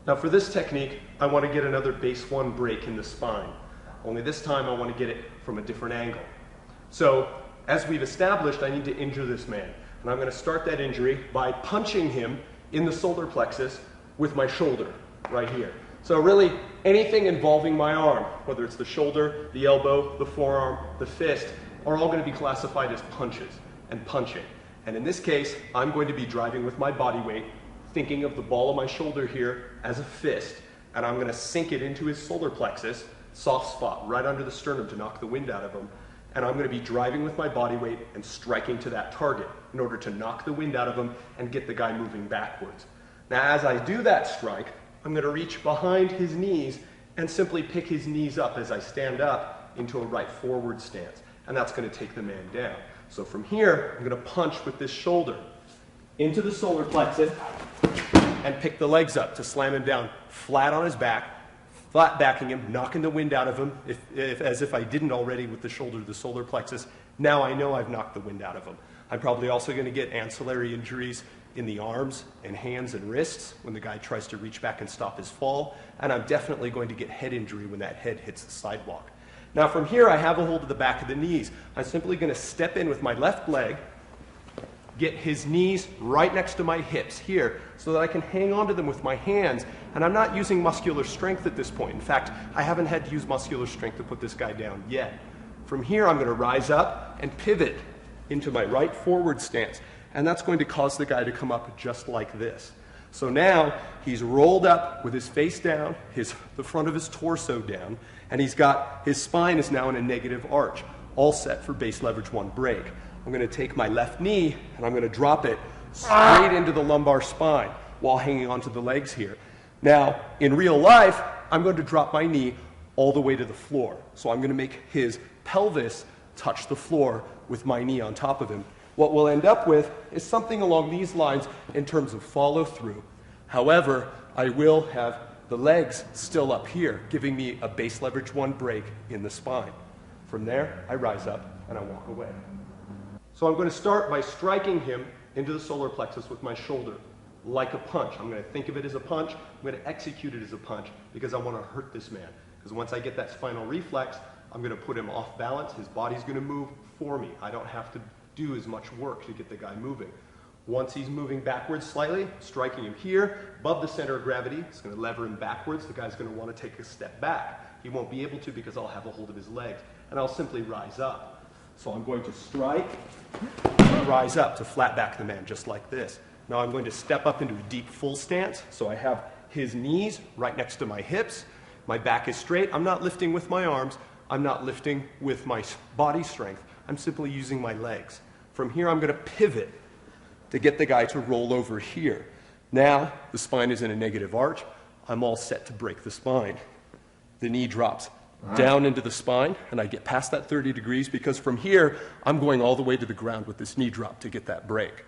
Now for this technique, I want to get another base 1 break in the spine. Only this time I want to get it from a different angle. So as we've established, I need to injure this man. And I'm going to start that injury by punching him in the solar plexus with my shoulder right here. So really anything involving my arm, whether it's the shoulder, the elbow, the forearm, the fist, are all going to be classified as punches and punching. And in this case, I'm going to be driving with my body weight, thinking of the ball of my shoulder here as a fist, and I'm going to sink it into his solar plexus, soft spot right under the sternum to knock the wind out of him. And I'm going to be driving with my body weight and striking to that target in order to knock the wind out of him and get the guy moving backwards. Now as I do that strike, I'm going to reach behind his knees and simply pick his knees up as I stand up into a right forward stance. And that's going to take the man down. So from here, I'm going to punch with this shoulder into the solar plexus and pick the legs up to slam him down flat on his back, flat backing him, knocking the wind out of him, as if I didn't already with the shoulder to the solar plexus. Now I know I've knocked the wind out of him. I'm probably also going to get ancillary injuries in the arms and hands and wrists when the guy tries to reach back and stop his fall, and I'm definitely going to get head injury when that head hits the sidewalk. Now from here, I have a hold of the back of the knees. I'm simply going to step in with my left leg, get his knees right next to my hips here so that I can hang onto them with my hands, and I'm not using muscular strength at this point. In fact, I haven't had to use muscular strength to put this guy down yet. From here, I'm going to rise up and pivot into my right forward stance, and that's going to cause the guy to come up just like this. So now he's rolled up with his face down, the front of his torso down, and his spine is now in a negative arch, all set for base leverage 1 break. I'm going to take my left knee and I'm going to drop it straight into the lumbar spine while hanging onto the legs here. Now, in real life, I'm going to drop my knee all the way to the floor. So I'm going to make his pelvis touch the floor with my knee on top of him. What we'll end up with is something along these lines in terms of follow through. However, I will have the legs still up here, giving me a base leverage 1 break in the spine. From there, I rise up and I walk away. So I'm going to start by striking him into the solar plexus with my shoulder, like a punch. I'm going to think of it as a punch. I'm going to execute it as a punch because I want to hurt this man. Because once I get that spinal reflex, I'm going to put him off balance. His body's going to move for me. I don't have to do as much work to get the guy moving. Once he's moving backwards slightly, striking him here, above the center of gravity, it's going to lever him backwards. The guy's going to want to take a step back. He won't be able to because I'll have a hold of his legs. And I'll simply rise up. So I'm going to strike, rise up to flat back the man, just like this. Now I'm going to step up into a deep full stance. So I have his knees right next to my hips. My back is straight. I'm not lifting with my arms. I'm not lifting with my body strength. I'm simply using my legs. From here, I'm going to pivot to get the guy to roll over here. Now, the spine is in a negative arch. I'm all set to break the spine. The knee drops down into the spine, and I get past that 30 degrees because from here, I'm going all the way to the ground with this knee drop to get that break.